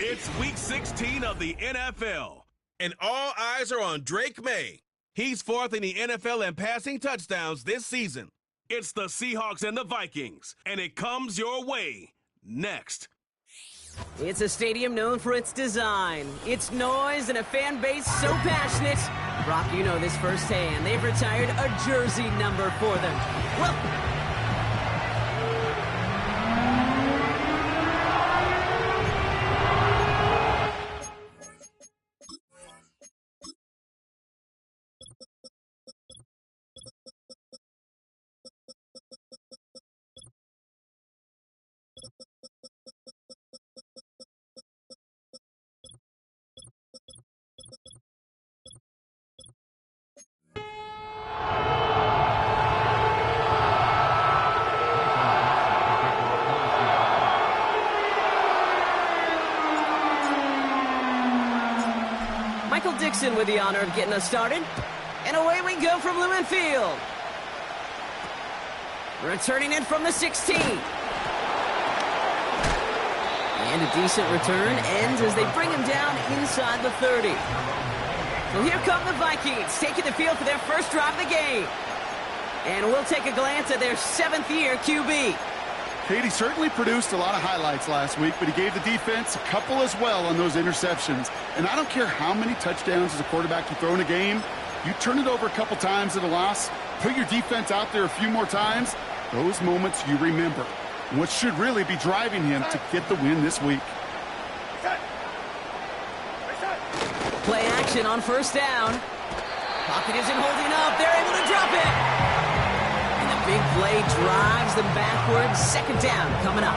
It's Week 16 of the NFL, and all eyes are on Drake May. He's fourth in the NFL in passing touchdowns this season. It's the Seahawks and the Vikings, and it comes your way next. It's a stadium known for its design, its noise, and a fan base so passionate. Brock, you know this firsthand. They've retired a jersey number for them. Well, Michael Dixon with the honor of getting us started. And away we go from Lumen Field. Returning it from the 16. And a decent return ends as they bring him down inside the 30. So here come the Vikings, taking the field for their first drive of the game. And we'll take a glance at their seventh-year QB. Katie certainly produced a lot of highlights last week, but he gave the defense a couple as well on those interceptions. And I don't care how many touchdowns as a quarterback you throw in a game, you turn it over a couple times at a loss, put your defense out there a few more times, those moments you remember. What should really be driving him to get the win this week. Play action on first down. Pocket isn't holding up. They're able to drop it. And the big play drives them backwards. Second down coming up.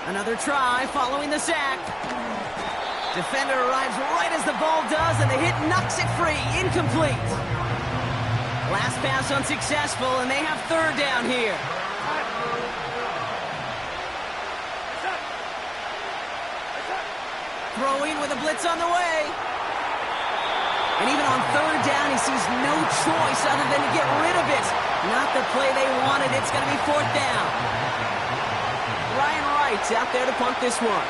Another try following the sack. Defender arrives right as the ball does, and the hit knocks it free. Incomplete. Last pass unsuccessful, and they have third down here. Throwing with a blitz on the way. And even on third down, he sees no choice other than to get rid of it. Not the play they wanted. It's going to be fourth down. Ryan Wright's out there to punt this one.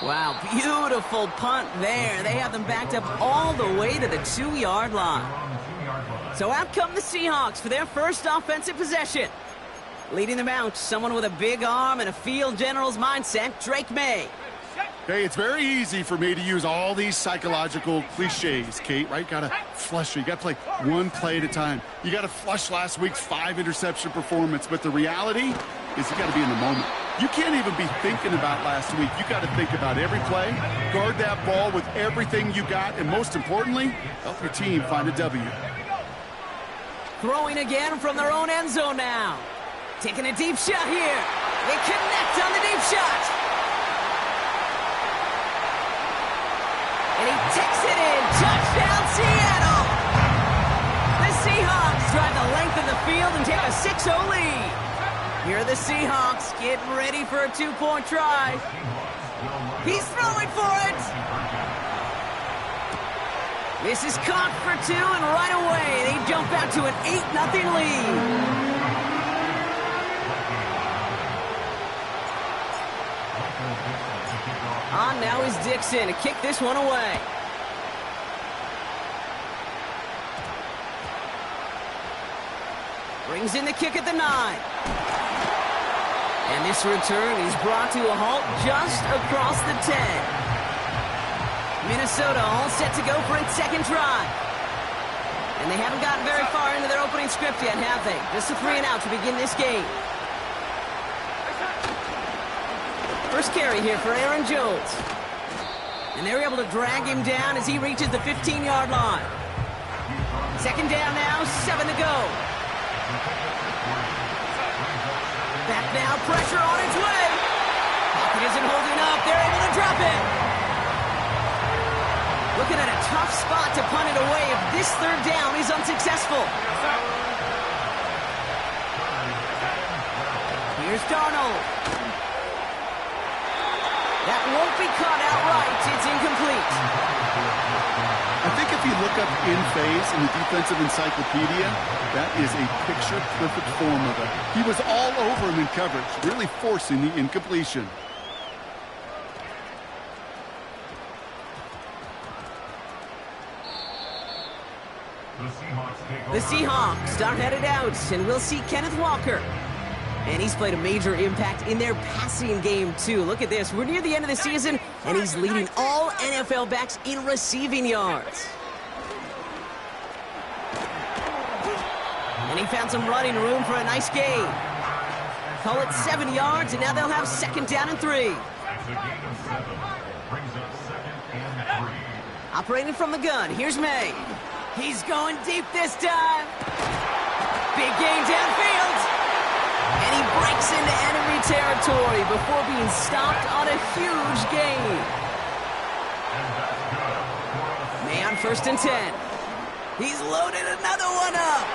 Wow, beautiful punt there. They have them backed up all the way to the 2-yard line. So out come the Seahawks for their first offensive possession. Leading them out, someone with a big arm and a field general's mindset, Drake May. Hey, it's very easy for me to use all these psychological cliches, Kate, right? Got to flush it. You got to play one play at a time. You got to flush last week's 5-interception performance, but the reality is you got to be in the moment. You can't even be thinking about last week. You got to think about every play, guard that ball with everything you got, and most importantly, help your team find a W. Throwing again from their own end zone now. Taking a deep shot here. They connect on the deep shot. And he takes it in. Touchdown, Seattle! The Seahawks drive the length of the field and take a 6-0 lead. Here are the Seahawks getting ready for a 2-point try. He's throwing for it. This is caught for 2, and right away they jump out to an 8-0 lead. On now is Dixon to kick this one away. Brings in the kick at the 9. And this return is brought to a halt just across the 10. Minnesota all set to go for its second drive. And they haven't gotten very far into their opening script yet, have they? Just a 3-and-out to begin this game. First carry here for Aaron Jones. And they're able to drag him down as he reaches the 15-yard line. Second down now, 7 to go. Back now, pressure on its way. Pocket isn't holding up. They're able to drop it. Looking at a tough spot to punt it away if this third down is unsuccessful. Here's Darnold. That won't be caught outright. It's incomplete. I think if you look up in phase in the defensive encyclopedia, that is a picture-perfect form of it. He was all over him in coverage, really forcing the incompletion. The Seahawks are headed out, and we'll see Kenneth Walker. And he's played a major impact in their passing game, too. Look at this. We're near the end of the season, and he's leading all NFL backs in receiving yards. And he found some running room for a nice gain. Call it 7 yards, and now they'll have second down and 3. Operating from the gun, here's May. He's going deep this time. Big gain downfield. And he breaks into enemy territory before being stopped on a huge gain. May on 1st and 10. He's loaded another one up.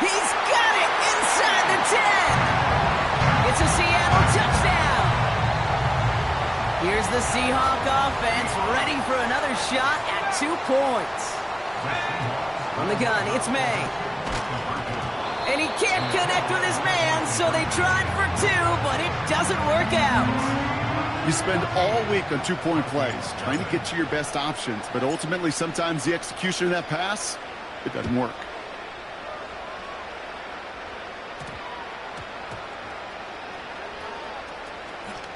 He's got it inside the 10. It's a Seattle touchdown. Here's the Seahawk offense ready for another shot at 2 points. On the gun, it's May. And he can't connect with his man, so they tried for 2, but it doesn't work out. You spend all week on 2-point plays, trying to get to your best options, but ultimately sometimes the execution of that pass, it doesn't work.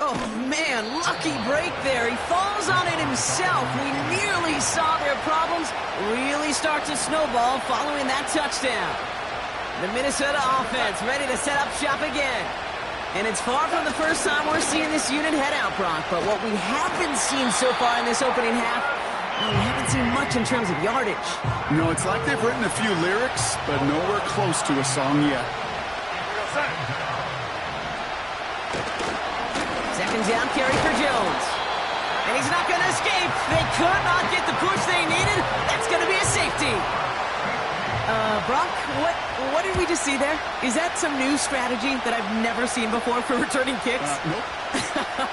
Oh, man, lucky break there. He falls on it himself. We nearly saw their problems really start to snowball following that touchdown. The Minnesota offense ready to set up shop again. And it's far from the first time we're seeing this unit head out, Brock. But what we haven't seen so far in this opening half, well, we haven't seen much in terms of yardage. No, it's like they've written a few lyrics, but nowhere close to a song yet. Second down carry for Jones. And he's not going to escape. They could not get the push they needed. That's going to be a safety. Brock, what did we just see there? Is that some new strategy that I've never seen before for returning kicks? Nope.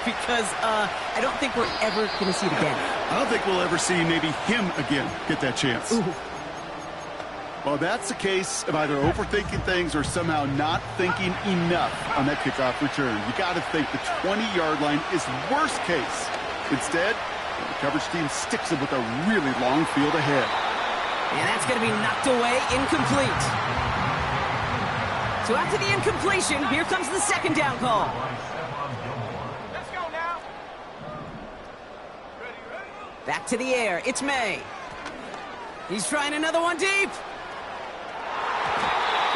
Because I don't think we're ever going to see it again. I don't think we'll ever see maybe him again get that chance. Ooh. Well, that's the case of either overthinking things or somehow not thinking enough on that kickoff return. You got to think the 20-yard line is worst case. Instead, the coverage team sticks him with a really long field ahead. And that's going to be knocked away, incomplete. So after the incompletion, here comes the second down call. Let's go now. Back to the air, it's May. He's trying another one deep.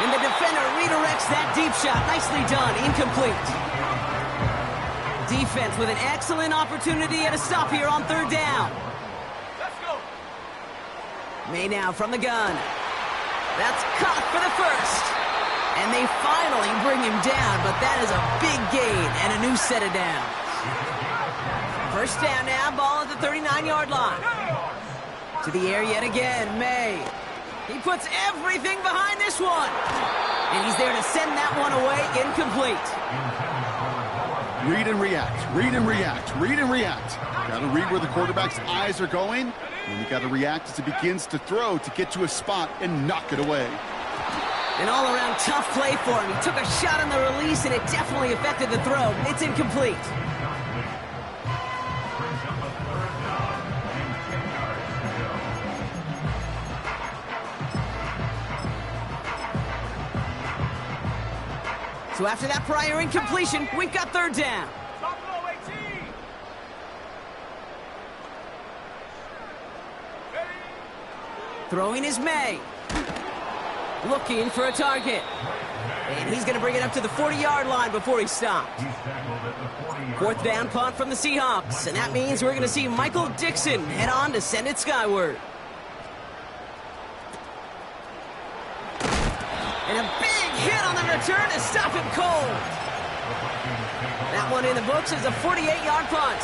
And the defender redirects that deep shot. Nicely done, incomplete. Defense with an excellent opportunity at a stop here on 3rd down. May now from the gun. That's caught for the first. And they finally bring him down, but that is a big gain and a new set of downs. First down now, ball at the 39-yard line. To the air yet again, May. He puts everything behind this one. And he's there to send that one away, incomplete. Read and react, read and react, read and react. Got to read where the quarterback's eyes are going, and you got to react as he begins to throw to get to a spot and knock it away. An all-around tough play for him. He took a shot on the release, and it definitely affected the throw. It's incomplete. So after that prior incompletion, we've got third down. Throwing is May. Looking for a target. And he's going to bring it up to the 40-yard line before he stops. Fourth down punt from the Seahawks. And that means we're going to see Michael Dixon head on to send it skyward. And a big hit on the return to stop him cold. That one in the books is a 48-yard punt.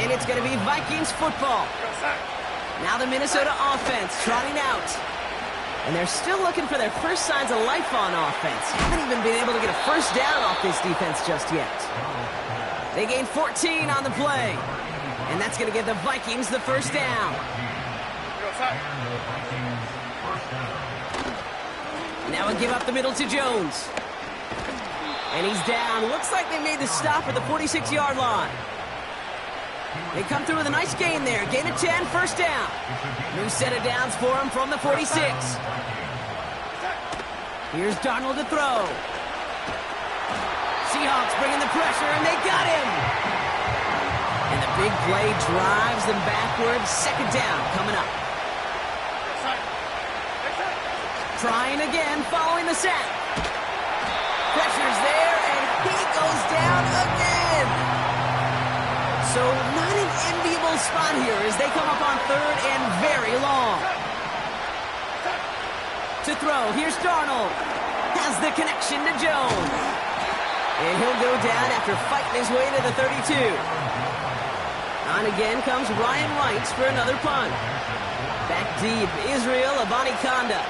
And it's going to be Vikings football. Now the Minnesota offense trotting out. And they're still looking for their first signs of life on offense. Haven't even been able to get a first down off this defense just yet. They gain 14 on the play. And that's going to give the Vikings the first down. Now a give up the middle to Jones. And he's down. Looks like they made the stop at the 46-yard line. They come through with a nice gain there. Gain of 10, first down. New set of downs for him from the 46. Here's Darnold to throw. Seahawks bringing the pressure, and they got him. And the big play drives them backwards. Second down coming up. Trying again, following the sack. Pressure's there, and he goes down again. So not an enviable spot here as they come up on third and very long. To throw, here's Darnold. Has the connection to Jones. And he'll go down after fighting his way to the 32. On again comes Ryan Wrights for another punt. Back deep, Israel Abanikanda.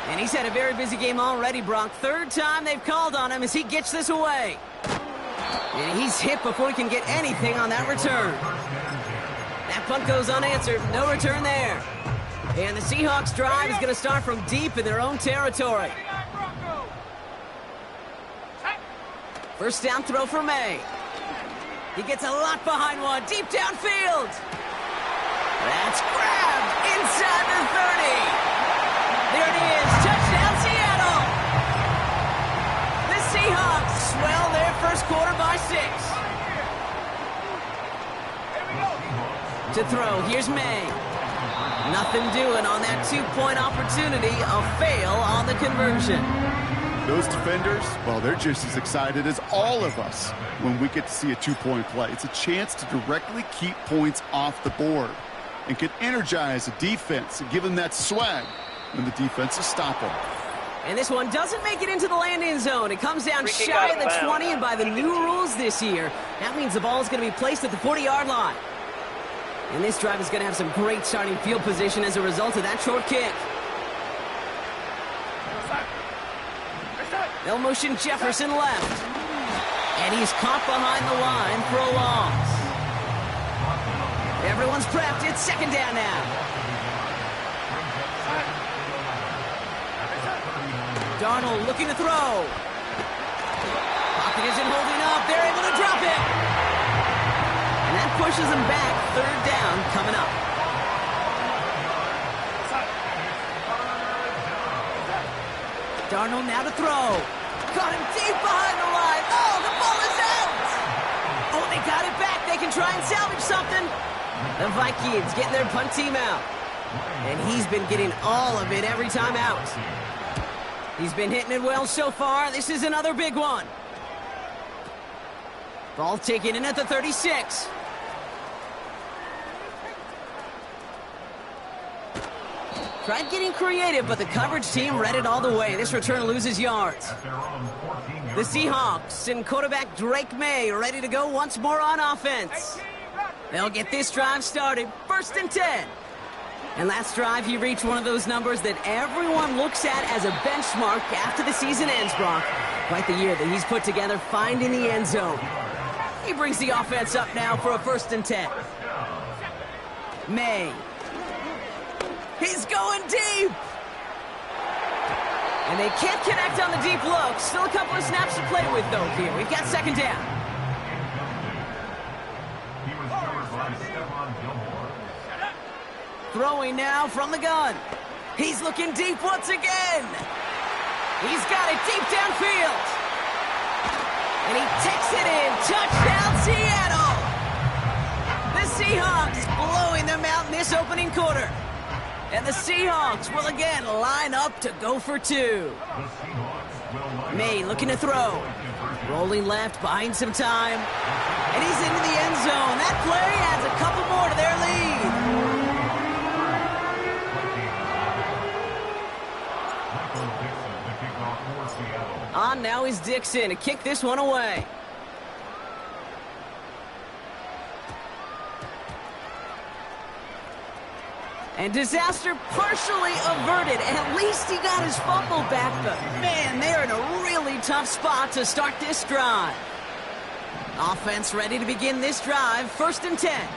And he's had a very busy game already, Brock. Third time they've called on him as he gets this away. And he's hit before he can get anything on that return. That punt goes unanswered. No return there. And the Seahawks drive is going to start from deep in their own territory. First down throw for May. He gets a lot behind one. Deep downfield. That's grabbed inside the 30. There it is. Touchdown, Seattle. The Seahawks swell their first quarter by 6. To throw, here's May. Nothing doing on that two-point opportunity. A fail on the conversion. Those defenders, well, they're just as excited as all of us when we get to see a two-point play. It's a chance to directly keep points off the board and can energize the defense and give them that swag when the defense is stopping. And this one doesn't make it into the landing zone. It comes down shy of the 20, and by the new rules this year, that means the ball is going to be placed at the 40-yard line. And this drive is going to have some great starting field position as a result of that short kick. They'll motion Jefferson left. And he's caught behind the line for a loss. Everyone's prepped. It's second down now. Darnold looking to throw. Pocket isn't holding up. They're able to drop it. And that pushes them back. Third down coming up. Darnold now to throw. Got him deep behind the line. Oh, the ball is out. Oh, they got it back. They can try and salvage something. The Vikings getting their punt team out. And he's been getting all of it every time out. He's been hitting it well so far. This is another big one. Ball taken in at the 36. Tried getting creative, but the coverage team read it all the way. This return loses yards. The Seahawks and quarterback Drake May ready to go once more on offense. They'll get this drive started. First and 10. And last drive, he reached one of those numbers that everyone looks at as a benchmark after the season ends, Brock. Quite the year that he's put together finding the end zone. He brings the offense up now for a 1st and 10. May. He's going deep. And they can't connect on the deep look. Still a couple of snaps to play with, though, here. We've got 2nd down. Throwing now from the gun. He's looking deep once again. He's got it deep downfield. And he takes it in. Touchdown, Seattle. The Seahawks blowing them out in this opening quarter. And the Seahawks will again line up to go for 2. May looking to throw. Rolling left, buying some time. And he's into the end zone. That play adds a couple more to their lead. On now is Dixon to kick this one away. And disaster partially averted. At least he got his fumble back. But man, they're in a really tough spot to start this drive. Offense ready to begin this drive. 1st and 10.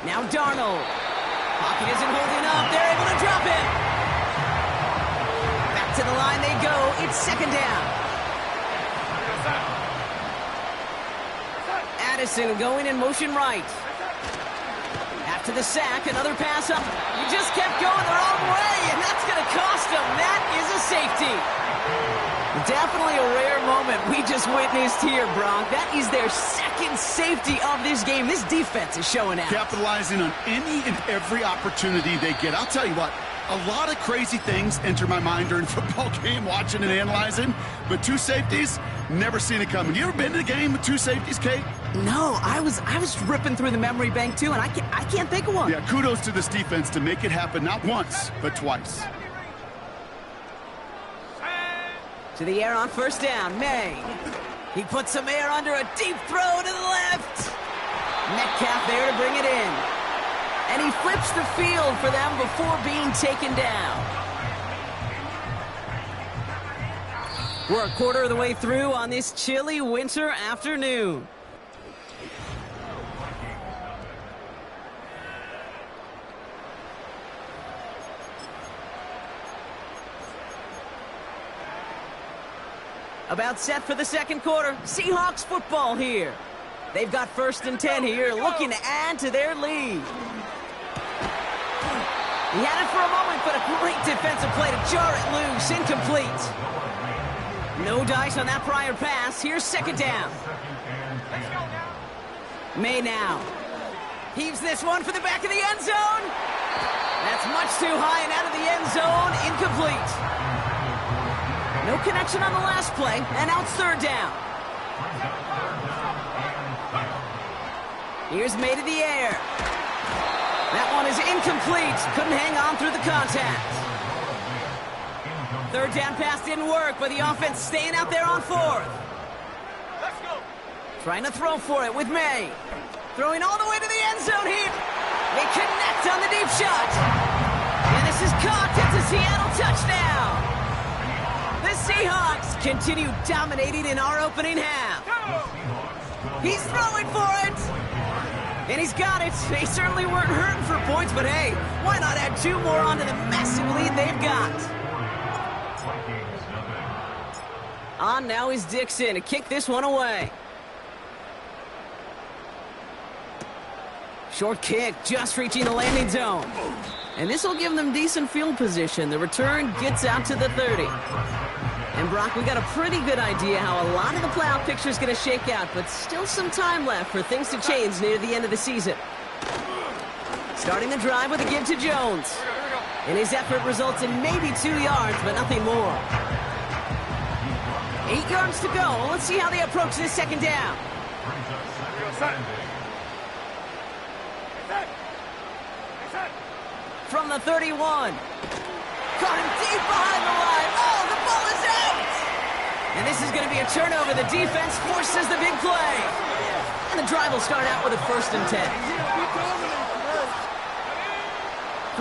Now Darnold. Pocket isn't holding up. They're able to drop him. Back to the line they go. It's 2nd down. Addison going in motion right. After the sack, another pass up. He just kept going the wrong way, and that's going to cost him. That is a safety. Definitely a rare moment we just witnessed here, Brock. That is their 2nd safety of this game. This defense is showing out. Capitalizing on any and every opportunity they get. I'll tell you what, a lot of crazy things enter my mind during a football game, watching and analyzing. But 2 safeties, never seen it coming. You ever been to a game with 2 safeties, Kate? No, I was ripping through the memory bank, too, and I can't think of one. Yeah, kudos to this defense to make it happen not once, but twice. To the air on 1st down, May. He puts some air under a deep throw to the left. Metcalf there to bring it in. And he flips the field for them before being taken down. We're a quarter of the way through on this chilly winter afternoon. About set for the 2nd quarter. Seahawks football here. They've got 1st and 10 here, looking to add to their lead. He had it for a moment, but a great defensive play to jar it loose. Incomplete. No dice on that prior pass. Here's 2nd down. May now. Heaves this one for the back of the end zone. That's much too high and out of the end zone. Incomplete. No connection on the last play, and now it's 3rd down. Here's May to the air. That one is incomplete. Couldn't hang on through the contact. 3rd down pass didn't work, but the offense staying out there on 4th. Let's go. Trying to throw for it with May. Throwing all the way to the end zone here. They connect on the deep shot. And this is caught. It's a Seattle touchdown. The Seahawks continue dominating in our opening half. He's throwing for it. And he's got it. They certainly weren't hurting for points, but hey, why not add 2 more onto the massive lead they've got? On now is Dixon to kick this one away. Short kick, just reaching the landing zone. And this will give them decent field position. The return gets out to the 30. And Brock, we got a pretty good idea how a lot of the playoff picture is going to shake out, but still some time left for things to change near the end of the season. Starting the drive with a give to Jones. And his effort results in maybe 2 yards, but nothing more. 8 yards to go. Let's see how they approach this 2nd down. From the 31. Caught him deep behind the line. Oh, the ball is out! And this is going to be a turnover. The defense forces the big play. And the drive will start out with a 1st and 10.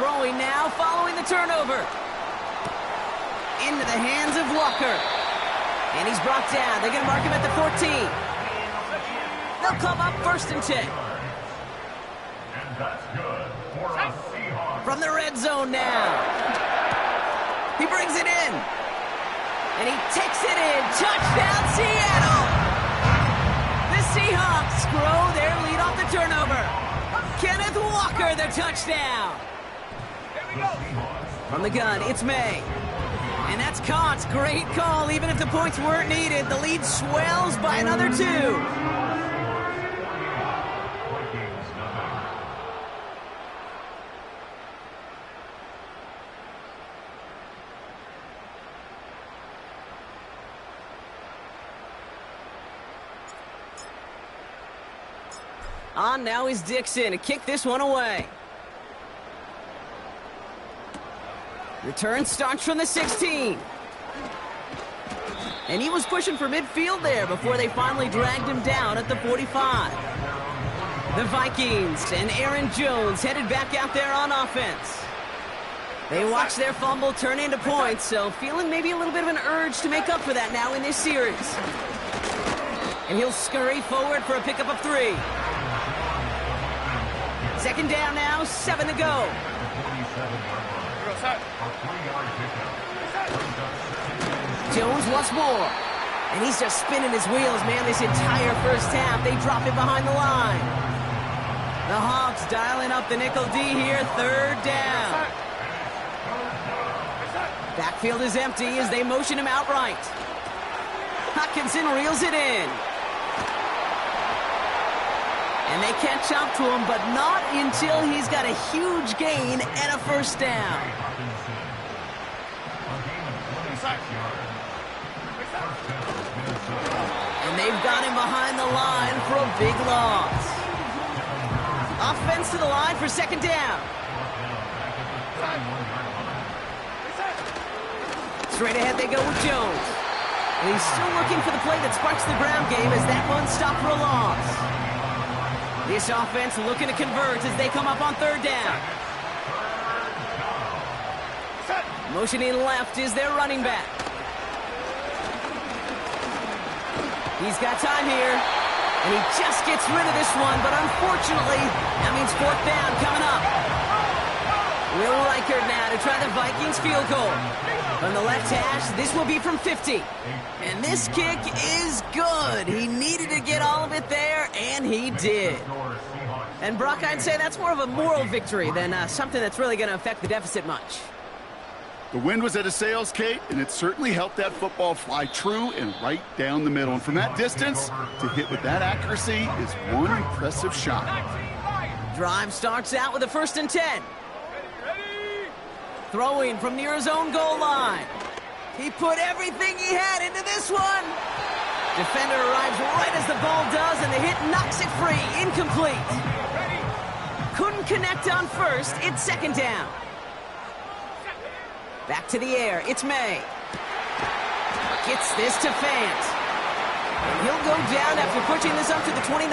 Throwing now, following the turnover. into the hands of Walker. And he's brought down. They're going to mark him at the 14. They'll come up 1st and 10. And that's good for a Seahawks. From the red zone now. He brings it in. And he takes it in. Touchdown, Seattle! The Seahawks grow their lead off the turnover. Kenneth Walker, the touchdown. From the gun, it's May. And that's caught. Great call. Even if the points weren't needed, the lead swells by another 2. On now is Dixon to kick this one away. Return starts from the 16. And he was pushing for midfield there before they finally dragged him down at the 45. The Vikings and Aaron Jones headed back out there on offense. They watched their fumble turn into points, so feeling maybe a little bit of an urge to make up for that now in this series. And he'll scurry forward for a pickup of 3. 2nd down now, 7 to go. Jones once more. And he's just spinning his wheels, man, this entire first half. They drop it behind the line. The Hawks dialing up the nickel D here, 3rd down. Backfield is empty as they motion him outright. Hutchinson reels it in. And they catch up to him, but not until he's got a huge gain and a 1st down. And they've got him behind the line for a big loss. Offense to the line for 2nd down. Straight ahead they go with Jones. And he's still looking for the play that sparks the ground game as that one stopped for a loss. This offense looking to convert as they come up on 3rd down. Motioning left is their running back. He's got time here. And he just gets rid of this one, but unfortunately, that means 4th down coming up. Will Reichert now to try the Vikings field goal. From the left hash, this will be from 50. And this kick is good. He needed to get all of it there, and he did. And Brock, I'd say that's more of a moral victory than something that's really going to affect the deficit much. The wind was at his sails, Kate, and it certainly helped that football fly true and right down the middle. And from that distance, to hit with that accuracy is one impressive shot. Drive starts out with a 1st and 10. Throwing from near his own goal line. He put everything he had into this one. Defender arrives right as the ball does, and the hit knocks it free. Incomplete. Couldn't connect on 1st. It's 2nd down. Back to the air. It's May. Gets this to Fant. And he'll go down after pushing this up to the 29.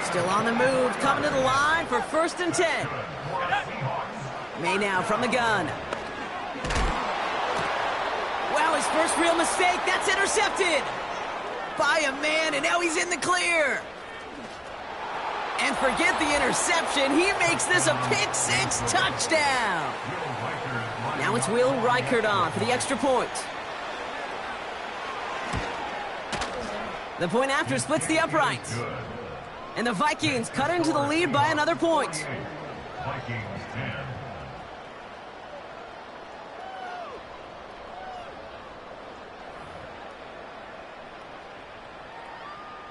Still on the move, coming to the line for 1st and 10. May now from the gun. Wow, his first real mistake. That's intercepted by a man, and now he's in the clear. And forget the interception. He makes this a pick-6 touchdown. Now it's Will Reichert on for the extra point. The point after splits the uprights. And the Vikings cut into the lead by another point. Vikings 10.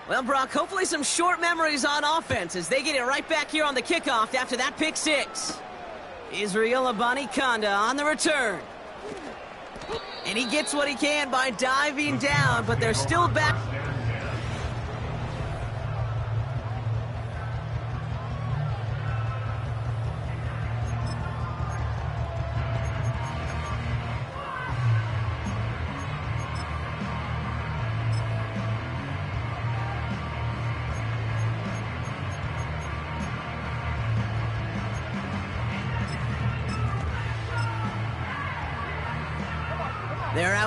Well, Brock, hopefully some short memories on offense as they get it right back here on the kickoff after that pick-6. Israel Abanikanda on the return. And he gets what he can by diving down, but they're still back.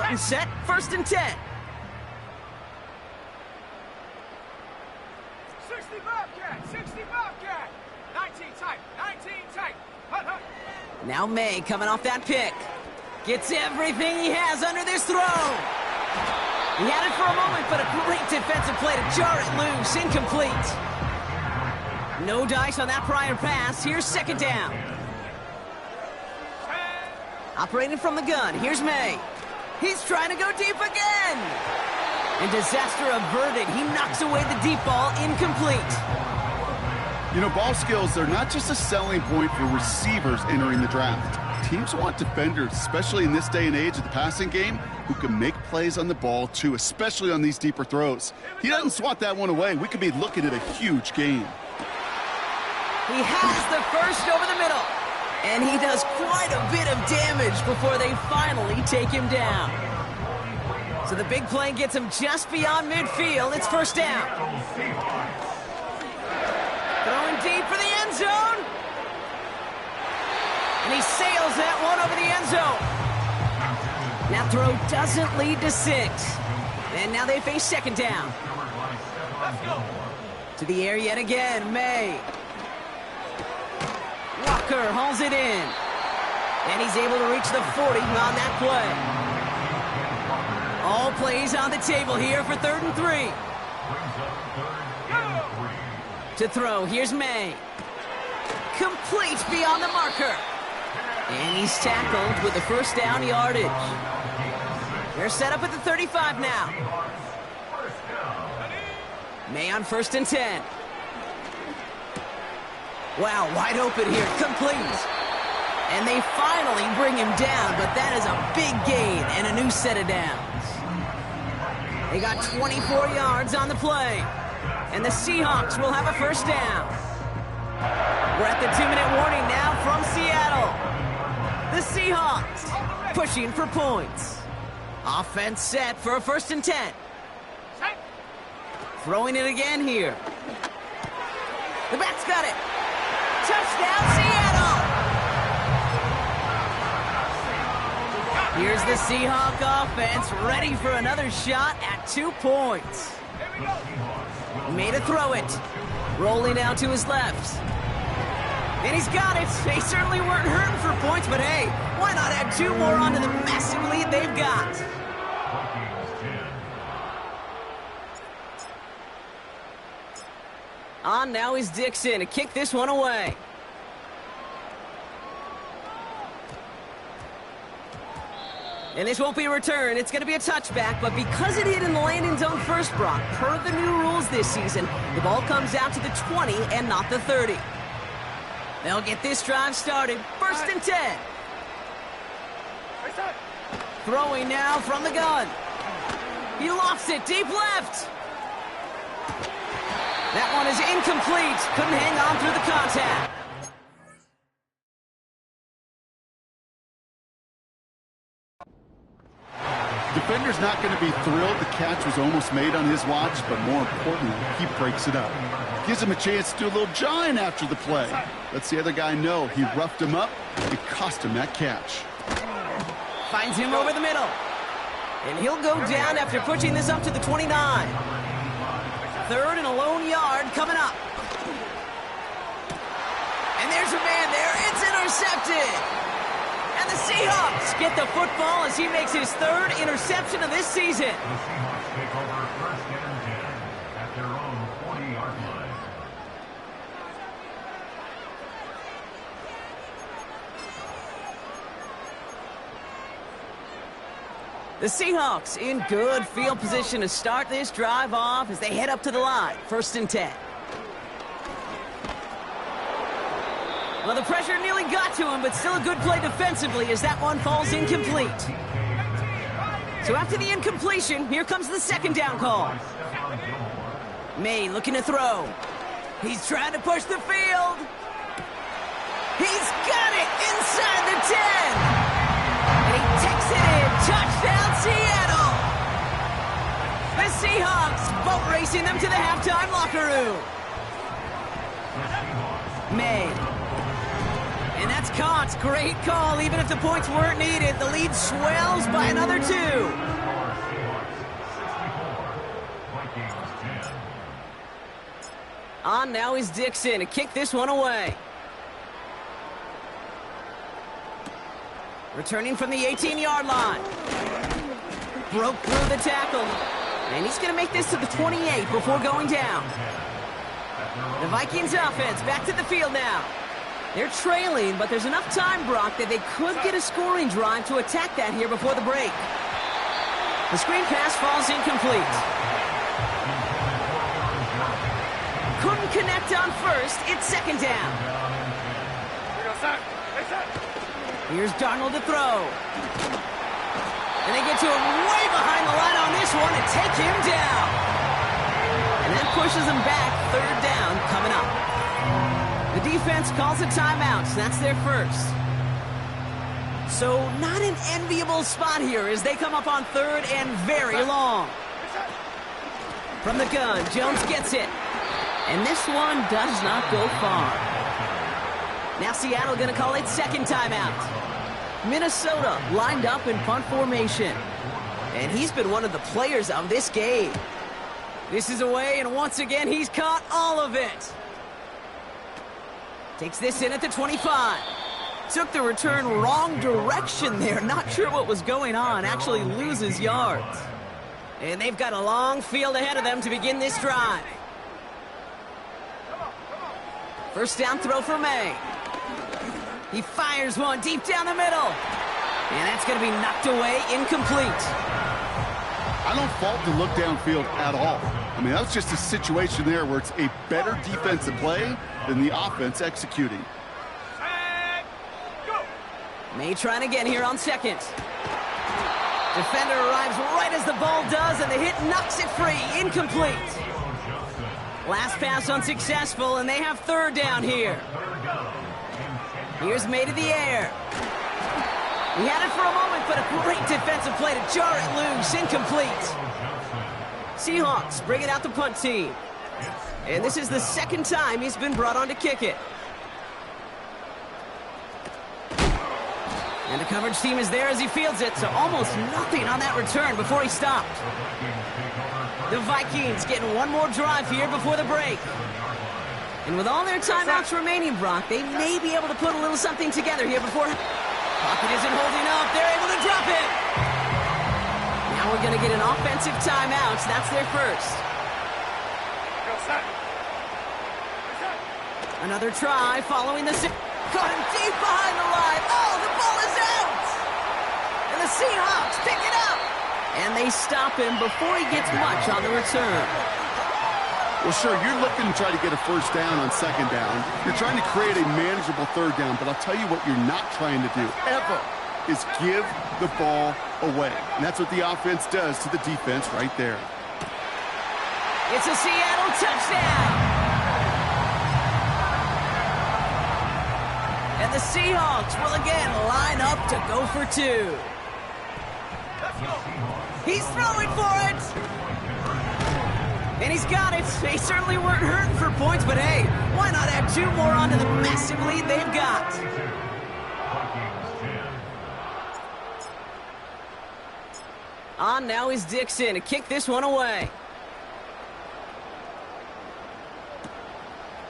up and set, 1st and 10. 60 Bobcat, 60 Bobcat. 19 tight, 19 tight. Hut, hut. Now May coming off that pick. Gets everything he has under this throw. He had it for a moment, but a great defensive play to jar it loose. Incomplete. No dice on that prior pass. Here's 2nd down. Operating from the gun. Here's May. He's trying to go deep again. And disaster averted. He knocks away the deep ball. Incomplete. You know, ball skills, they're not just a selling point for receivers entering the draft. Teams want defenders, especially in this day and age of the passing game, who can make plays on the ball, too, especially on these deeper throws. He doesn't swat that one away. We could be looking at a huge game. He has the first over the middle. And he does quite a bit of damage before they finally take him down. So the big play gets him just beyond midfield. It's 1st down. Throwing deep for the end zone. And he sails that one over the end zone. That throw doesn't lead to 6. And now they face 2nd down. To the air yet again, May. Walker hauls it in. And he's able to reach the 40 on that play. All plays on the table here for 3rd and 3. To throw, here's May. Complete beyond the marker. And he's tackled with the 1st down yardage. They're set up at the 35 now. May on 1st and 10. Wow, wide open here, complete. And they finally bring him down, but that is a big gain and a new set of downs. They got 24 yards on the play. And the Seahawks will have a 1st down. We're at the 2-minute warning now from Seattle. The Seahawks pushing for points. Offense set for a 1st and 10. Throwing it again here. The back's got it. Touchdown, Seattle! Here's the Seahawk offense ready for another shot at 2 points. Made a throw it. Rolling out to his left. And he's got it. They certainly weren't hurting for points, but hey, why not add 2 more onto the massive lead they've got? On now is Dixon to kick this one away. And this won't be a return. It's going to be a touchback, but because it hit in the landing zone first, Brock, per the new rules this season, the ball comes out to the 20 and not the 30. They'll get this drive started. 1st and 10. Throwing now from the gun. He lofts it deep left. That one is incomplete. Couldn't hang on through the contact. Defender's not going to be thrilled the catch was almost made on his watch, but more importantly, he breaks it up. Gives him a chance to do a little jawing after the play. Lets the other guy know he roughed him up. It cost him that catch. Finds him over the middle. And he'll go down after pushing this up to the 29. 3rd and a lone yard coming up. And there's a man there. It's intercepted. And the Seahawks get the football as he makes his 3rd interception of this season. The Seahawks take over 1st and 10 at their own 40-yard line. The Seahawks in good field position to start this drive off as they head up to the line. 1st and 10. Well, the pressure nearly got to him, but still a good play defensively as that one falls incomplete. So after the incompletion, here comes the 2nd down call. May looking to throw. He's trying to push the field. He's got it inside the 10. And he takes it in. Touchdown, Seattle. The Seahawks boat racing them to the halftime locker room. May. And that's caught. Great call. Even if the points weren't needed, the lead swells by another 2. On now is Dixon to kick this one away. Returning from the 18-yard line. Broke through the tackle. And he's going to make this to the 28 before going down. The Vikings offense back to the field now. They're trailing, but there's enough time, Brock, that they could get a scoring drive to attack that here before the break. The screen pass falls incomplete. Couldn't connect on first. It's second down. Here's Darnold to throw. And they get to him way behind the line on this one and take him down. And that pushes them back. Third down coming up. The defense calls a timeout. That's their first. So not an enviable spot here as they come up on third and very long. From the gun, Jones gets it. And this one does not go far. Now Seattle going to call it second timeout. Minnesota lined up in punt formation. And he's been one of the players of this game. This is away, and once again, he's caught all of it. Takes this in at the 25. Took the return wrong direction there. Not sure what was going on. Actually loses yards. And they've got a long field ahead of them to begin this drive. First down throw for May. He fires one deep down the middle. And that's going to be knocked away, incomplete. I don't fault the look downfield at all. I mean, that was just a situation there where it's a better defensive play than the offense executing. May trying again here on second. Defender arrives right as the ball does, and the hit knocks it free, incomplete. Last pass unsuccessful, and they have third down here. Here's May to the air. He had it for a moment, but a great defensive play to jar it loose. Incomplete. Seahawks bring it out the punt team. And this is the second time he's been brought on to kick it. And the coverage team is there as he fields it, so almost nothing on that return before he stopped. The Vikings getting one more drive here before the break. And with all their timeouts remaining, Brock, they may be able to put a little something together here before... Pocket isn't holding up. They're able to drop it. Now we're going to get an offensive timeout. That's their first. Another try following the... Caught him deep behind the line. Oh, the ball is out. And the Seahawks pick it up. And they stop him before he gets much on the return. Well, sure, you're looking to try to get a first down on second down. You're trying to create a manageable third down, but I'll tell you what you're not trying to do, ever, is give the ball away. And that's what the offense does to the defense right there. It's a Seattle touchdown. And the Seahawks will again line up to go for two. He's throwing for it. And he's got it. They certainly weren't hurting for points, but hey, why not add two more onto the massive lead they've got? On now is Dixon to kick this one away.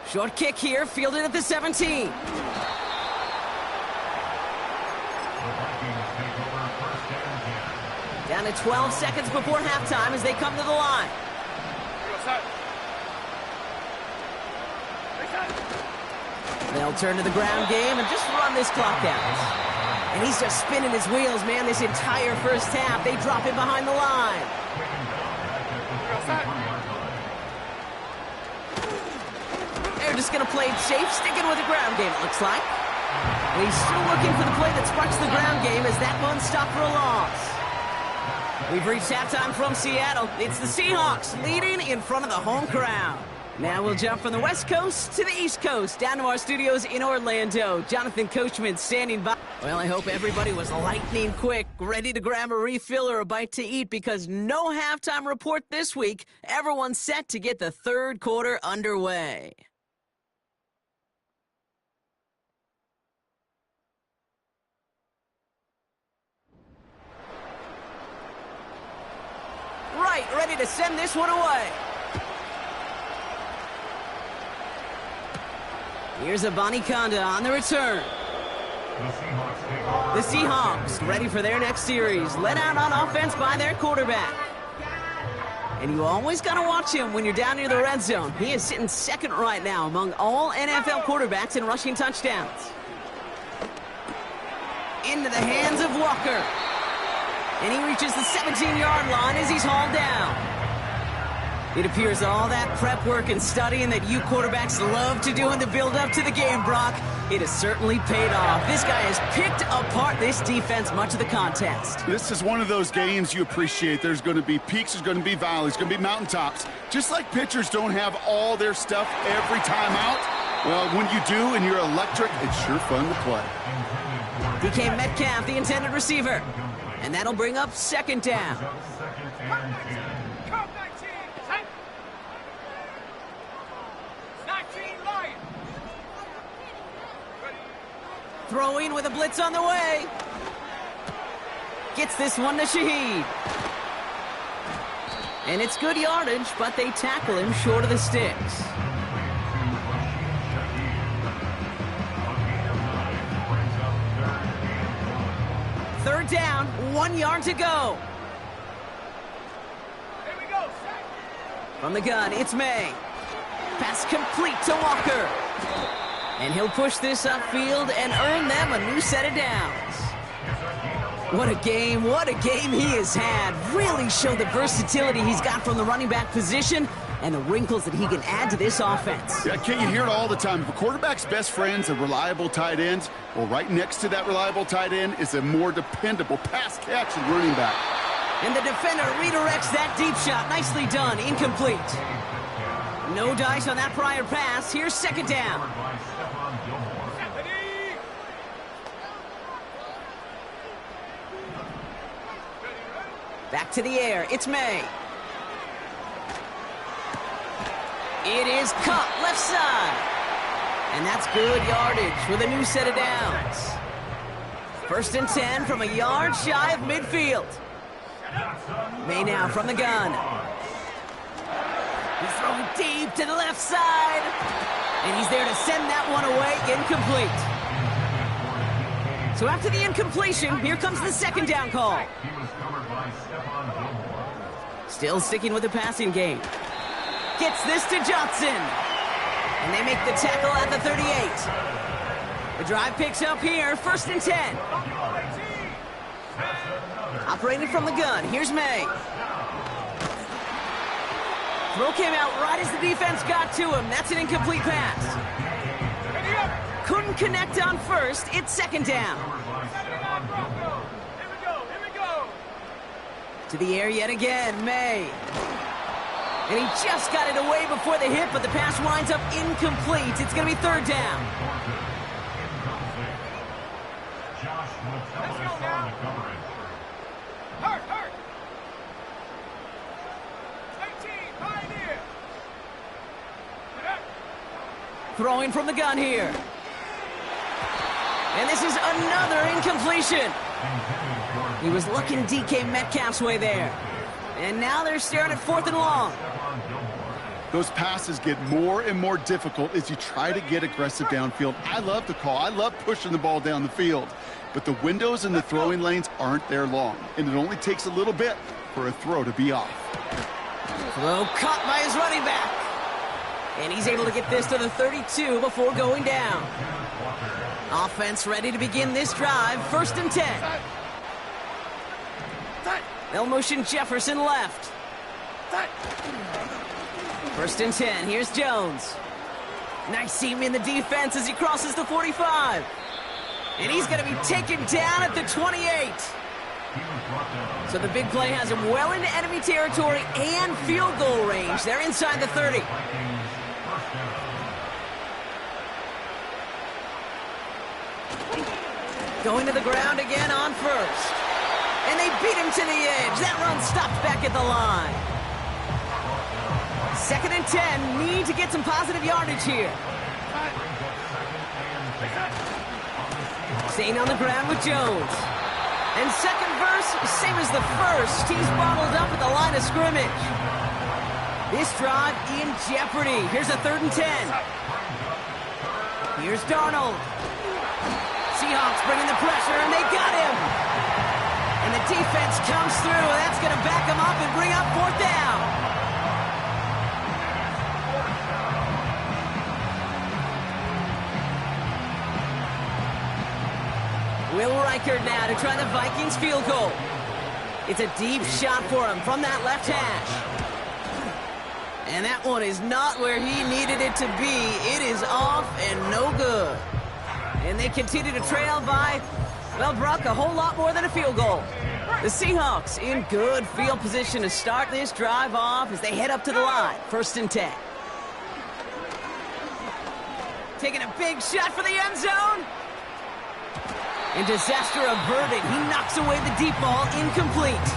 Short kick here, fielded at the 17. Down to 12 seconds before halftime as they come to the line. They'll turn to the ground game and just run this clock out. And he's just spinning his wheels, man, this entire first half. They drop him behind the line. They're just going to play it safe, sticking with the ground game, it looks like. And he's still looking for the play that sparks the ground game as that one stopped for a loss. We've reached halftime from Seattle. It's the Seahawks leading in front of the home crowd. Now we'll jump from the West Coast to the East Coast, down to our studios in Orlando. Jonathan Coachman standing by. Well, I hope everybody was lightning quick, ready to grab a refill or a bite to eat, because no halftime report this week. Everyone's set to get the third quarter underway. right, ready to send this one away. Here's Abanikanda on the return. The Seahawks ready for their next series, led out on offense by their quarterback. And you always got to watch him when you're down near the red zone. He is sitting second right now among all NFL quarterbacks in rushing touchdowns. Into the hands of Walker. And he reaches the 17-yard line as he's hauled down. It appears all that prep work and studying that you quarterbacks love to do in the build-up to the game, Brock, it has certainly paid off. This guy has picked apart this defense much of the contest. This is one of those games you appreciate. There's going to be peaks, there's going to be valleys, there's going to be mountaintops. Just like pitchers don't have all their stuff every time out, well, when you do and you're electric, it's sure fun to play. DK Metcalf, the intended receiver. And that'll bring up second down. Come, 19. Set. 19 Lions. Ready. Throwing with a blitz on the way. Gets this one to Shaheed. And it's good yardage, but they tackle him short of the sticks. Third down, 1 yard to go. Here we go. Set. From the gun, it's May. Pass complete to Walker. And he'll push this upfield and earn them a new set of downs. What a game he has had. Really showed the versatility he's got from the running back position and the wrinkles that he can add to this offense. Yeah, Kate, you hear it all the time. If a quarterback's best friend's a reliable tight end, well, right next to that reliable tight end is a more dependable pass-catching running back. And the defender redirects that deep shot. Nicely done. Incomplete. No dice on that prior pass. Here's second down. Ready. Back to the air. It's May. It is cut left side. And that's good yardage with a new set of downs. First and 10 from a yard shy of midfield. May now from the gun. He's throwing deep to the left side. And he's there to send that one away. Incomplete. So after the incompletion, here comes the second down call. Still sticking with the passing game. Gets this to Johnson. And they make the tackle at the 38. The drive picks up here, first and 10. Operating from the gun, here's May. Throw came out right as the defense got to him. That's an incomplete pass. Couldn't connect on first. It's second down. Here we go. To the air yet again, May. And he just got it away before the hit, but the pass winds up incomplete. It's going to be third down. Let's go now. Hurt. 18, Pioneer. Throwing from the gun here. And this is another incompletion. He was looking DK Metcalf's way there. And now they're staring at fourth and long. Those passes get more and more difficult as you try to get aggressive downfield. I love the call. I love pushing the ball down the field. But the windows in the throwing lanes aren't there long. And it only takes a little bit for a throw to be off. Throw caught by his running back. And he's able to get this to the 32 before going down. Offense ready to begin this drive. First and 10. They'll motion Jefferson left. First and 10. Here's Jones. Nice seam in the defense as he crosses the 45. And he's going to be taken down at the 28. So the big play has him well into enemy territory and field goal range. They're inside the 30. Going to the ground again on first. And they beat him to the edge. That run stopped back at the line. Second and 10. Need to get some positive yardage here. Staying on the ground with Jones. And second turnovers, same as the first. He's bottled up at the line of scrimmage. This drive in jeopardy. Here's a 3rd and 10. Here's Darnold. Seahawks bringing the pressure, and they got him. And the defense comes through. That's going to back him up and bring up 4th down. Will Reichard now to try the Vikings field goal. It's a deep shot for him from that left hash. And that one is not where he needed it to be. It is off and no good. And they continue to trail by, well, Brock, a whole lot more than a field goal. The Seahawks in good field position to start this drive off as they head up to the line. 1st and 10. Taking a big shot for the end zone. And disaster averted. He knocks away the deep ball, incomplete.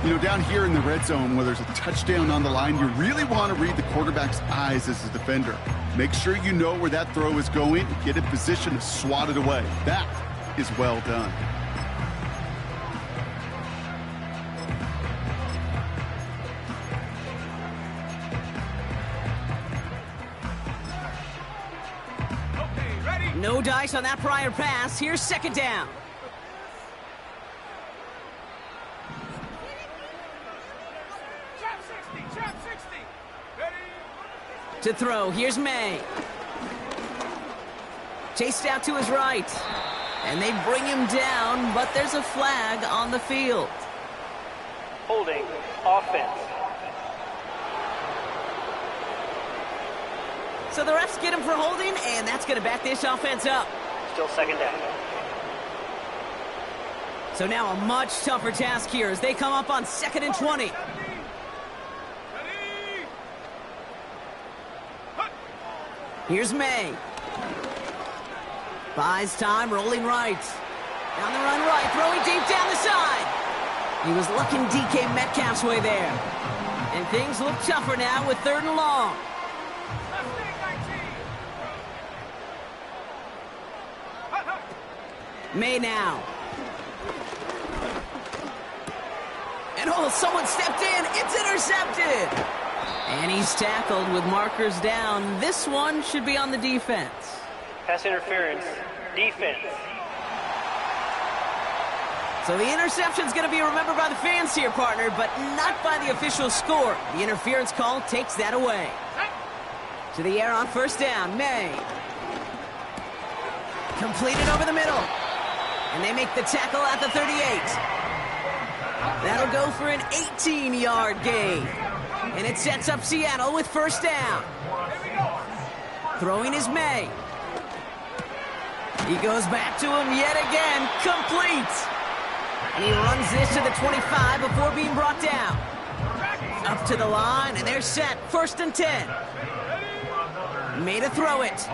You know, down here in the red zone where there's a touchdown on the line, you really want to read the quarterback's eyes as a defender. Make sure you know where that throw is going and get in position to swat it away. That is well done. No dice on that prior pass. Here's 2nd down. Trap 60. Ready? To throw, here's May. Chased out to his right. And they bring him down, but there's a flag on the field. Holding offense. So the refs get him for holding, and that's going to back this offense up. Still 2nd down. So now a much tougher task here as they come up on 2nd and 20. Here's May. Buys time, rolling right. Down the run right, throwing deep down the side. He was looking DK Metcalf's way there. And things look tougher now with 3rd and long. May now. And oh, someone stepped in. It's intercepted. And he's tackled with markers down. This one should be on the defense. Pass interference. Defense. So the interception's going to be remembered by the fans here, partner, but not by the official score. The interference call takes that away. To the air on 1st down. May. Completed over the middle. And they make the tackle at the 38. That'll go for an 18-yard gain. And it sets up Seattle with 1st down. Throwing is May. He goes back to him yet again. Complete. And he runs this to the 25 before being brought down. Up to the line, and they're set. 1st and 10. May to throw it.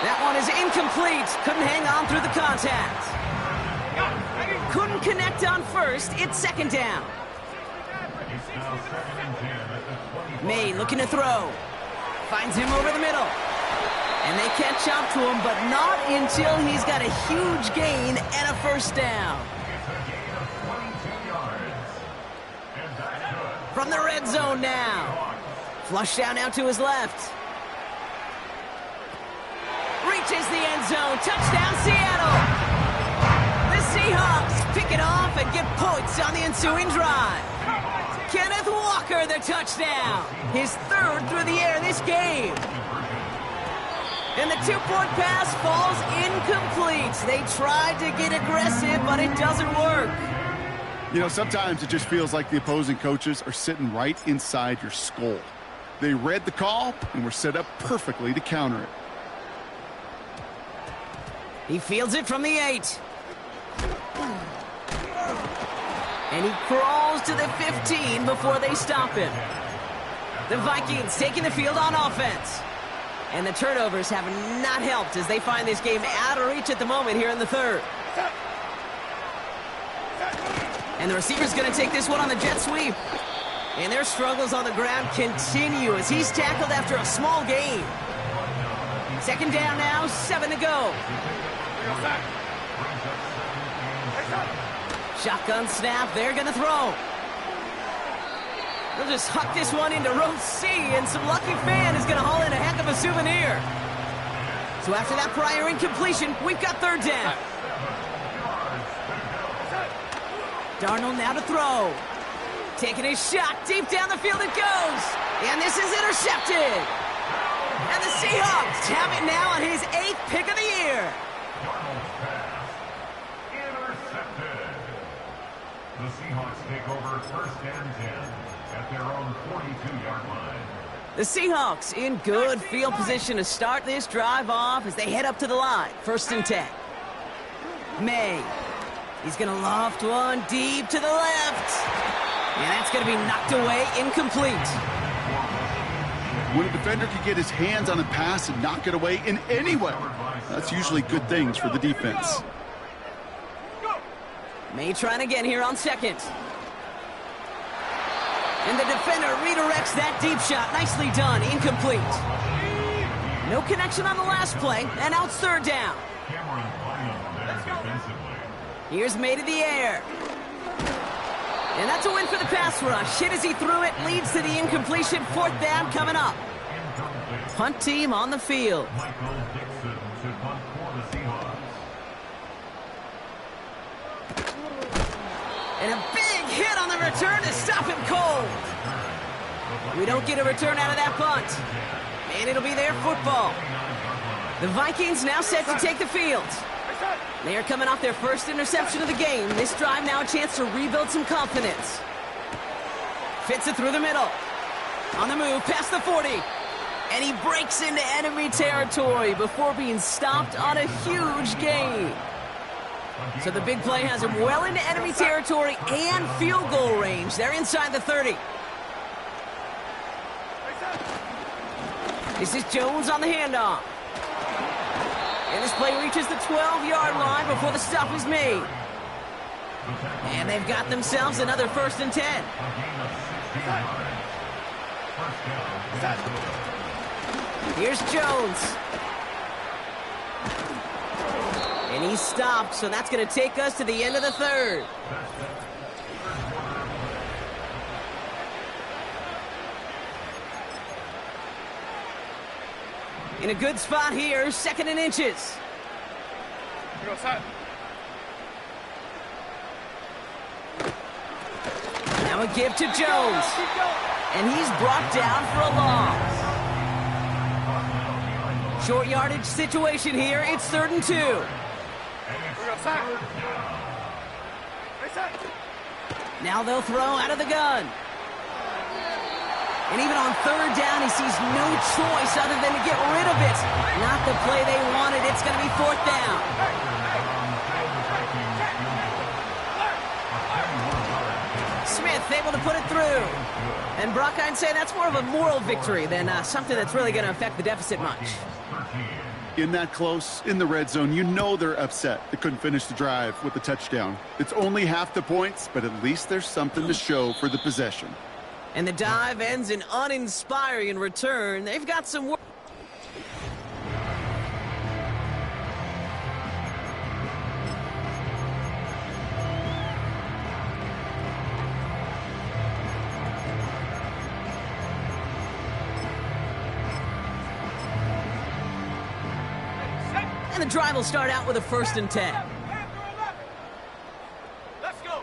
That one is incomplete. Couldn't hang on through the contact. Couldn't connect on 1st. It's 2nd down. May looking to throw. Finds him over the middle. And they catch up to him, but not until he's got a huge gain and a 1st down. From the red zone now. Flush down out to his left. Reaches the end zone. Touchdown, Seattle. The Seahawks pick it off and get points on the ensuing drive. Kenneth Walker, the touchdown. His 3rd through the air this game. And the 2-point pass falls incomplete. They tried to get aggressive, but it doesn't work. You know, sometimes it just feels like the opposing coaches are sitting right inside your skull. They read the call and were set up perfectly to counter it. He fields it from the 8. And he crawls to the 15 before they stop him. The Vikings taking the field on offense. And the turnovers have not helped as they find this game out of reach at the moment here in the 3rd. And the receiver's going to take this one on the jet sweep. And their struggles on the ground continue as he's tackled after a small gain. 2nd down now, 7 to go. Shotgun snap, they're gonna throw. They'll just huck this one into row C, and some lucky fan is gonna haul in a heck of a souvenir. So after that prior incompletion, we've got third down. Darnold now to throw. Taking his shot, deep down the field it goes. And this is intercepted. And the Seahawks have it now on his 8th pick of the year. Intercepted. The Seahawks take over 1st and 10 at their own 42-yard line. The Seahawks in good field position to start this drive off as they head up to the line. 1st and 10. May. He's going to loft one deep to the left. And that's going to be knocked away, incomplete. When a defender can get his hands on a pass and knock it away in any way, that's usually good things for the defense. May trying again here on 2nd. And the defender redirects that deep shot. Nicely done, incomplete. No connection on the last play, and now it's 3rd down. Here's May to the air. And that's a win for the pass rush. Hit as he threw it, leads to the incompletion. 4th down coming up. Punt team on the field. Michael Dixon to punt for the Seahawks. And a big hit on the return to stop him cold. We don't get a return out of that punt. And it'll be their football. The Vikings now set to take the field. They are coming off their first interception of the game. This drive now a chance to rebuild some confidence. Fits it through the middle. On the move, past the 40. And he breaks into enemy territory before being stopped on a huge gain. So the big play has him well into enemy territory and field goal range. They're inside the 30. This is Jones on the handoff. And this play reaches the 12-yard line before the stop is made. And they've got themselves another 1st and 10. Here's Jones. And he's stopped, so that's going to take us to the end of the 3rd. In a good spot here, 2nd and inches. Now a give to Jones. And he's brought down for a loss. Short yardage situation here. It's 3rd and 2. Now they'll throw out of the gun. And even on 3rd down, he sees no choice other than to get rid of it. Not the play they wanted. It's going to be 4th down. Smith able to put it through. And Brock, I'd say that's more of a moral victory than something that's really going to affect the deficit much. In that close, in the red zone, you know they're upset. They couldn't finish the drive with the touchdown. It's only half the points, but at least there's something to show for the possession. And the dive ends in uninspiring return. They've got some work. And the drive will start out with a 1st and 10. Let's go.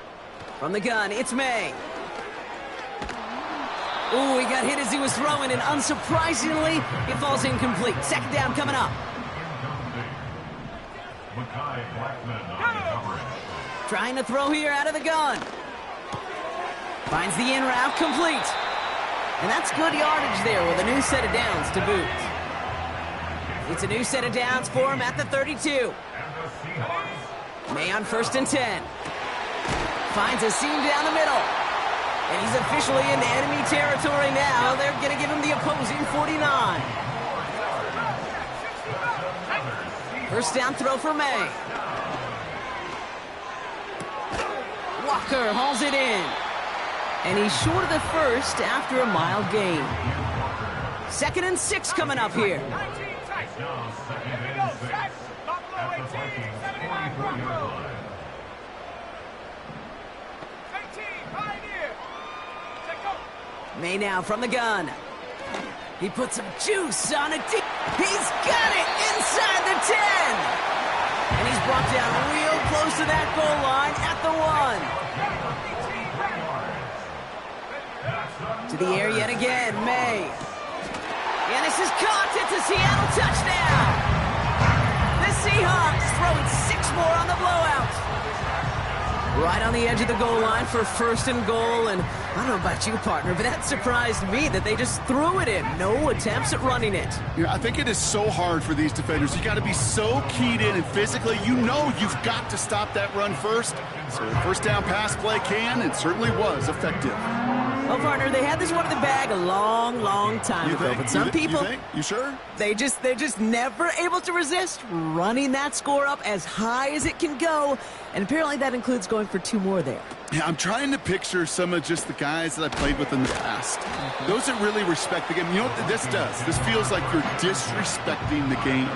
From the gun, it's May. Ooh, he got hit as he was throwing, and unsurprisingly, it falls incomplete. 2nd down coming up. Trying to throw here out of the gun. Finds the in route, complete. And that's good yardage there with a new set of downs to boot. It's a new set of downs for him at the 32. May on 1st and 10. Finds a seam down the middle. And he's officially into enemy territory now. They're going to give him the opposing 49. 1st down throw for May. Walker hauls it in. And he's short of the 1st after a mild gain. 2nd and 6 coming up here. 19 tight. Here we go. Buffalo 18. May now from the gun. He puts some juice on it. He's got it inside the 10. And he's brought down real close to that goal line at the 1. To the air yet again, May. And this is caught. It's a Seattle touchdown. The Seahawks throwing 6 more on the blowout. Right on the edge of the goal line for first and goal. And I don't know about you, partner, but that surprised me that they just threw it in. No attempts at running it. Yeah, I think it is so hard for these defenders. You got to be so keyed in and physically. You know you've got to stop that run first. So the first down pass play can and certainly was effective. Well, partner, they had this one in the bag a long, long time ago. But some people, you sure? They're just never able to resist running that score up as high as it can go. And apparently that includes going for 2 more there. Yeah, I'm trying to picture some of just the guys that I played with in the past. Those that really respect the game. You know what this does? This feels like you're disrespecting the game.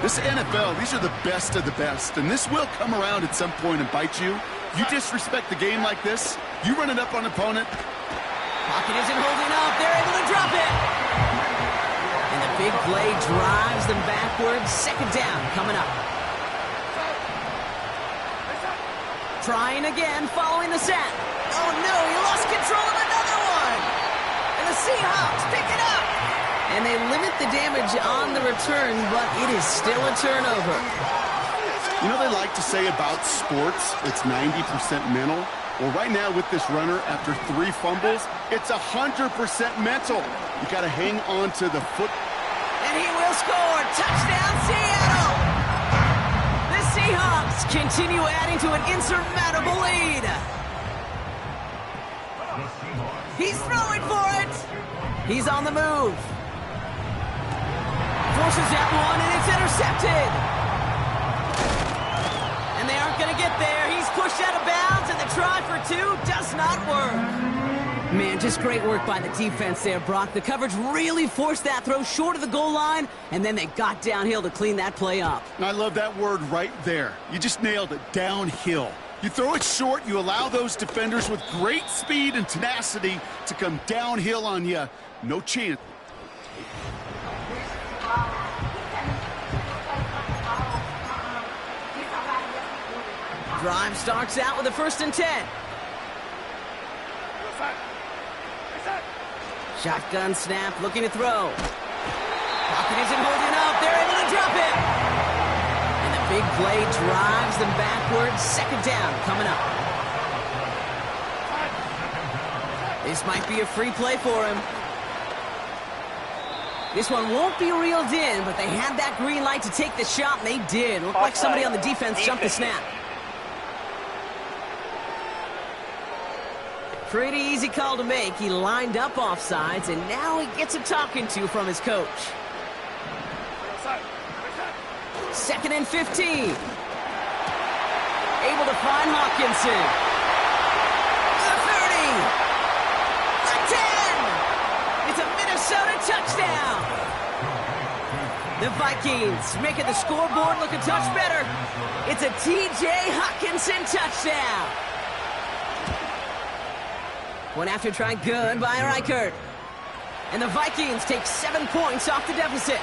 This NFL, these are the best of the best. And this will come around at some point and bite you. You disrespect the game like this, you run it up on an opponent. Pocket isn't holding up. They're able to drop it. And the big play drives them backwards. Second down coming up. Trying again, following the set. Oh no, he lost control of another one. And the Seahawks pick it up. And they limit the damage on the return, but it is still a turnover. You know they like to say about sports, it's 90% mental. Well, right now with this runner, after 3 fumbles, it's 100% mental. You got to hang on to the foot. And he will score. Touchdown, Seattle. The Seahawks continue adding to an insurmountable lead. He's throwing for it. He's on the move. Forces that one, and it's intercepted. And they aren't going to get there. He's pushed out of bounds, and the try for 2 does not work. Man, just great work by the defense there, Brock. The coverage really forced that throw short of the goal line, and then they got downhill to clean that play up. I love that word right there. You just nailed it, downhill. You throw it short, you allow those defenders with great speed and tenacity to come downhill on you. No chance. Drive starts out with a 1st and 10. Shotgun snap, looking to throw. Pocket isn't holding up. They're able to drop it. And the big play drives them backwards. Second down coming up. This might be a free play for him. This one won't be reeled in, but they had that green light to take the shot, and they did. Looked like somebody on the defense jumped the snap. Pretty easy call to make. He lined up offsides, and now he gets a talking to from his coach. 2nd and 15. Able to find Hawkinson. The 30. The 10. It's a Minnesota touchdown. The Vikings making the scoreboard look a touch better. It's a T.J. Hawkinson touchdown. One after try good by Reichert. And the Vikings take 7 points off the deficit.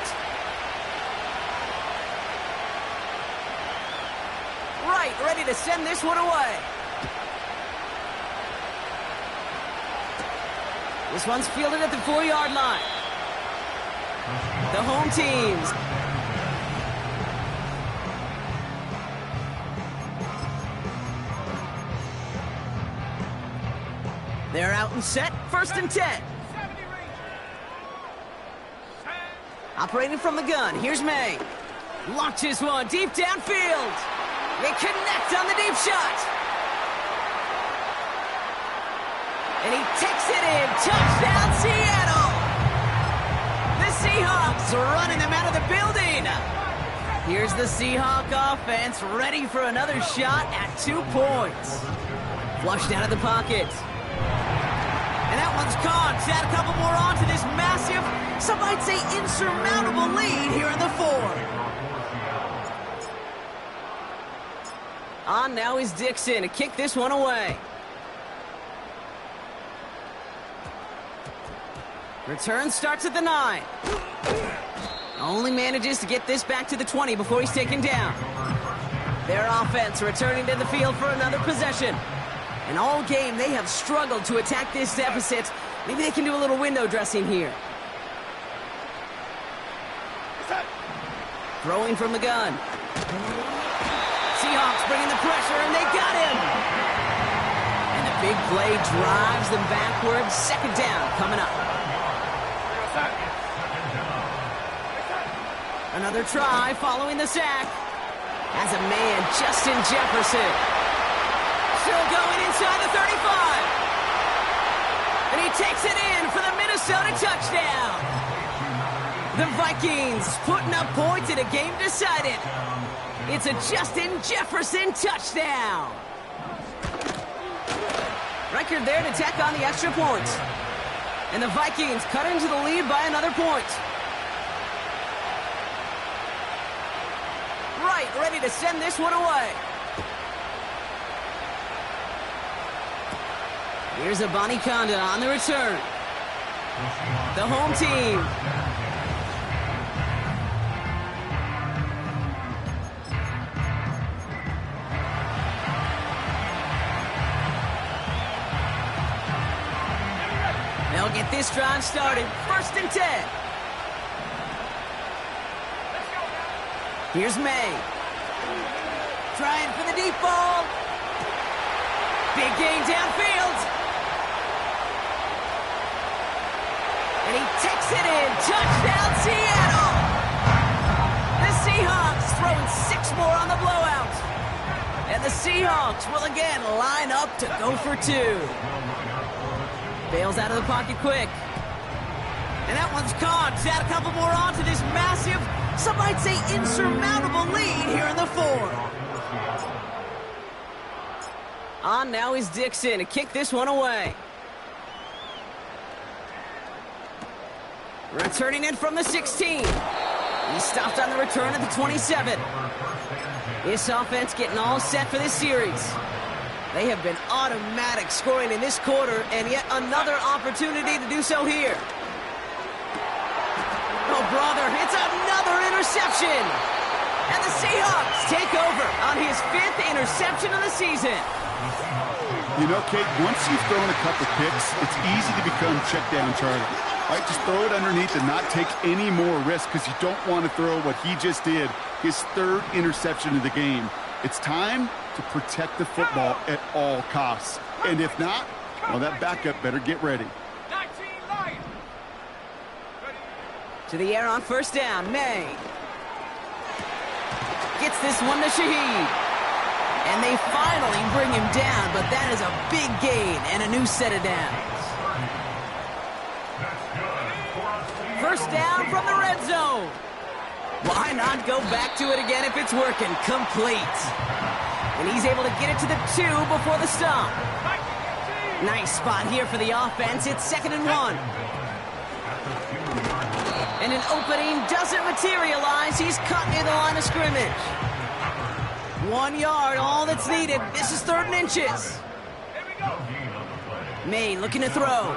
Right, ready to send this one away. This one's fielded at the 4-yard line. The home teams. They're out and set. 1st and 10. Operating from the gun. Here's May. Launches one deep downfield. They connect on the deep shot. And he takes it in. Touchdown, Seattle. The Seahawks running them out of the building. Here's the Seahawk offense ready for another shot at 2 points. Flushed out of the pocket. And that one's caught. Add a couple more on to this massive, some might say insurmountable lead here in the 4. On now is Dixon to kick this one away. Return starts at the 9. Only manages to get this back to the 20 before he's taken down. Their offense returning to the field for another possession. And all game, they have struggled to attack this deficit. Maybe they can do a little window dressing here. Throwing from the gun. Seahawks bringing the pressure, and they got him! And the big play drives them backwards. Second down coming up. Another try following the sack. As a man, Justin Jefferson. Still going inside the 35. And he takes it in for the Minnesota touchdown. The Vikings putting up points in a game decided. It's a Justin Jefferson touchdown. Record there to tack on the extra points. And the Vikings cut into the lead by another point. Right, ready to send this one away. Here's Abanikanda on the return. The home team. They'll get this drive started. 1st and 10. Here's May. Trying for the deep ball. Big gain downfield. And he takes it in. Touchdown, Seattle. The Seahawks throwing 6 more on the blowout. And the Seahawks will again line up to go for 2. Bails out of the pocket quick. And that one's caught. Add a couple more on to this massive, some might say insurmountable lead here in the 4th. On now is Dixon to kick this one away. Returning in from the 16. He stopped on the return at the 27. This offense getting all set for this series. They have been automatic scoring in this quarter, and yet another opportunity to do so here. Oh, brother, it's another interception. And the Seahawks take over on his 5th interception of the season. You know, Kate, once you've thrown a couple picks, it's easy to become check down Charlie. Right, just throw it underneath and not take any more risk because you don't want to throw what he just did, his 3rd interception of the game. It's time to protect the football at all costs. And if not, well, that backup better get ready. 19 Lions. To the air on 1st down, May. Gets this one to Shaheed. And they finally bring him down, but that is a big gain and a new set of downs. 1st down from the red zone. Why not go back to it again if it's working? Complete. And he's able to get it to the 2 before the stop. Nice spot here for the offense. It's 2nd and 1. And an opening doesn't materialize. He's cut near the line of scrimmage. 1 yard, all that's needed. This is 3rd and inches. May looking to throw.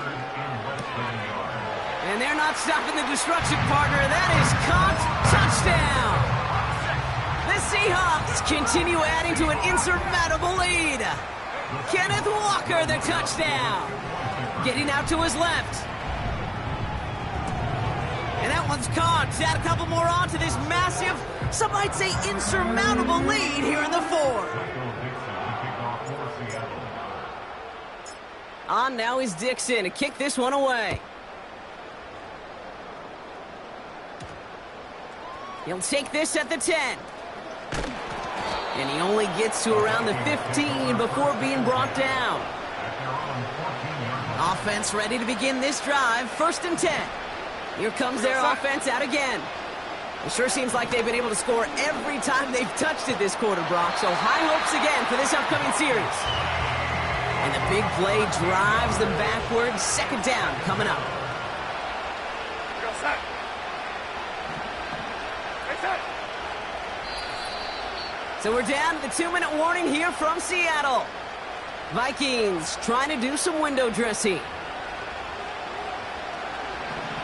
And they're not stopping the destruction, partner. That is caught. Touchdown. The Seahawks continue adding to an insurmountable lead. Kenneth Walker, the touchdown. Getting out to his left. And that one's caught. Add a couple more on to this massive, some might say insurmountable lead here in the 4th. On now is Dixon to kick this one away. He'll take this at the 10. And he only gets to around the 15 before being brought down. Offense ready to begin this drive. 1st and 10. Here comes their offense out again. It sure seems like they've been able to score every time they've touched it this quarter, Brock. So high hopes again for this upcoming series. And the big play drives them backwards. 2nd down coming up. So we're down to the 2-minute warning here from Seattle. Vikings trying to do some window dressing.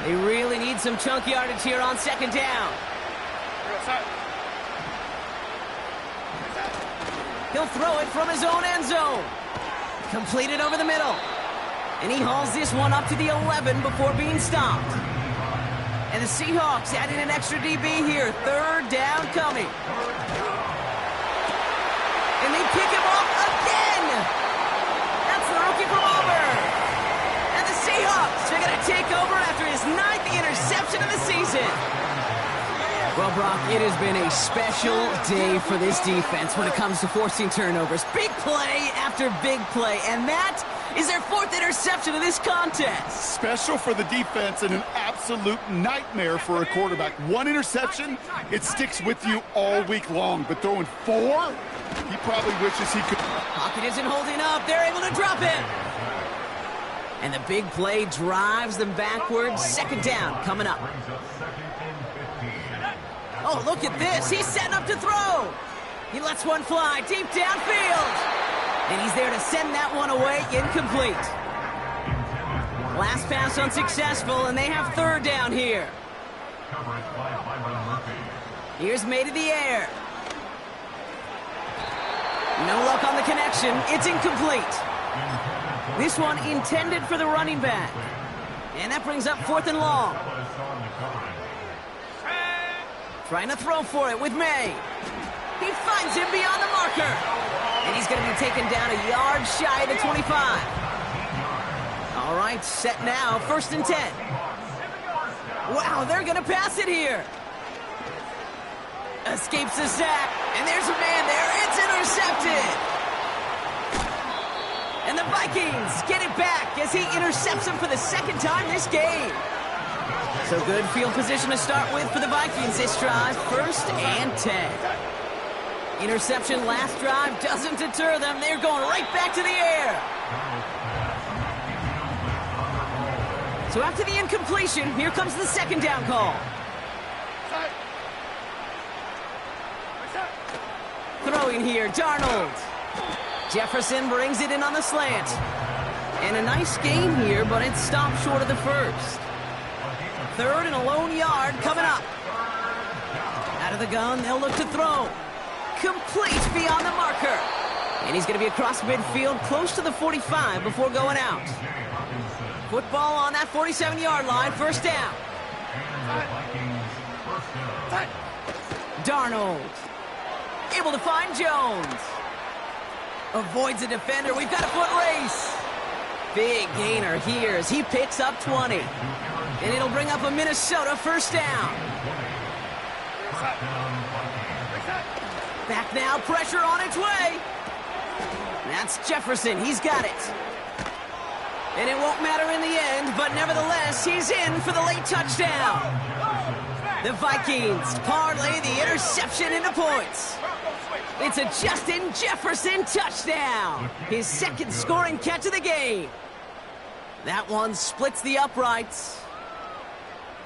They really need some chunk yardage here on second down. He'll throw it from his own end zone. Completed over the middle. And he hauls this one up to the 11 before being stopped. And the Seahawks adding an extra DB here. Third down coming. And they pick him off again. That's the rookie from Auburn. And the Seahawks are going to take over after his 9th interception of the season. Well, Brock, it has been a special day for this defense when it comes to forcing turnovers. Big play after big play, and that is their 4th interception of this contest. Special for the defense and an absolute nightmare for a quarterback. 1 interception, it sticks with you all week long, but throwing 4, he probably wishes he could. Pocket isn't holding up. They're able to drop it. And the big play drives them backwards. Second down coming up. Oh, look at this. He's setting up to throw. He lets one fly deep downfield. And he's there to send that one away. Incomplete. Last pass unsuccessful, and they have third down here. Here's May to the air. No luck on the connection. It's incomplete. This one intended for the running back. And that brings up 4th and long. Trying to throw for it with May. He finds him beyond the marker. And he's going to be taken down a yard shy of the 25. All right, set now. 1st and 10. Wow, they're going to pass it here. Escapes the sack. And there's a man there. It's intercepted. And the Vikings get it back as he intercepts him for the 2nd time this game. So good field position to start with for the Vikings this drive. 1st and 10. Interception last drive doesn't deter them. They're going right back to the air. So after the incompletion, here comes the 2nd down call. Throwing here, Darnold. Jefferson brings it in on the slant. And a nice gain here, but it stopped short of the 1st. 3rd and a lone yard coming up. Out of the gun, they'll look to throw. Complete beyond the marker. And he's going to be across midfield, close to the 45 before going out. Football on that 47-yard line, 1st down. Darnold. Able to find Jones. Avoids a defender. We've got a foot race. Big gainer here as he picks up 20. And it'll bring up a Minnesota 1st down. Back now, pressure on its way. That's Jefferson. He's got it. And it won't matter in the end, but nevertheless, he's in for the late touchdown. The Vikings parlay the interception into points. It's a Justin Jefferson touchdown. His 2nd scoring catch of the game. That one splits the uprights.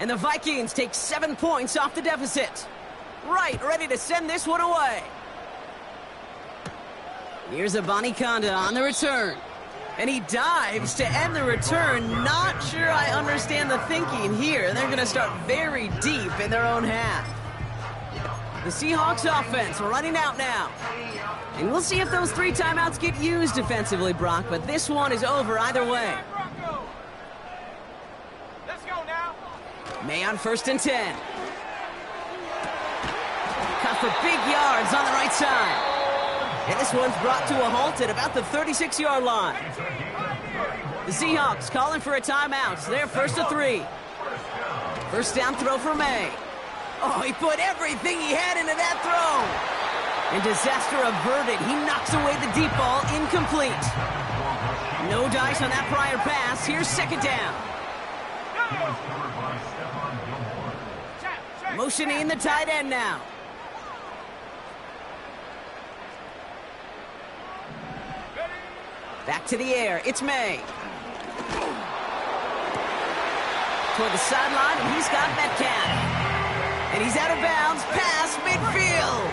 And the Vikings take 7 points off the deficit. Right, ready to send this one away. Here's Abanikanda on the return. And he dives to end the return. Not sure I understand the thinking here. They're going to start very deep in their own half. The Seahawks offense running out now. And we'll see if those 3 timeouts get used defensively, Brock, but this one is over either way. Let's go now. May on 1st and 10. Cut for big yards on the right side. And this one's brought to a halt at about the 36-yard line. The Seahawks calling for a timeout. They're 1st to 3. 1st down throw for May. Oh, he put everything he had into that throw. And disaster averted. He knocks away the deep ball, incomplete. No dice on that prior pass. Here's 2nd down. Motioning the tight end now. Back to the air. It's May. Toward the sideline, and he's got Metcalf. And he's out of bounds past midfield.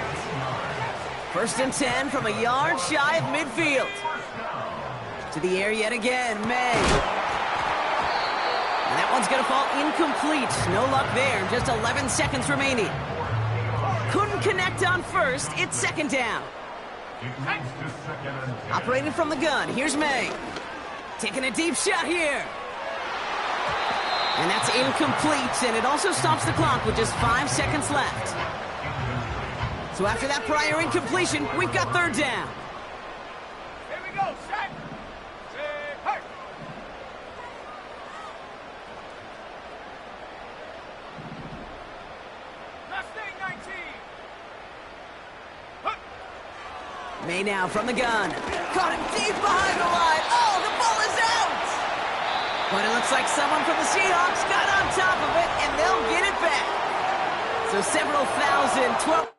1st and 10 from a yard shy of midfield. To the air yet again, May. And that one's going to fall incomplete. No luck there. Just 11 seconds remaining. Couldn't connect on first. It's second down. Operating from the gun. Here's May. Taking a deep shot here. And that's incomplete, and it also stops the clock with just 5 seconds left. So after that prior incompletion, we've got third down. Here we go, set. Hey. Mustang 19. May now from the gun. Caught him deep behind the line. Oh, the ball is out! But it looks like someone from the Seahawks got on top of it, and they'll get it back. So several thousand, 12...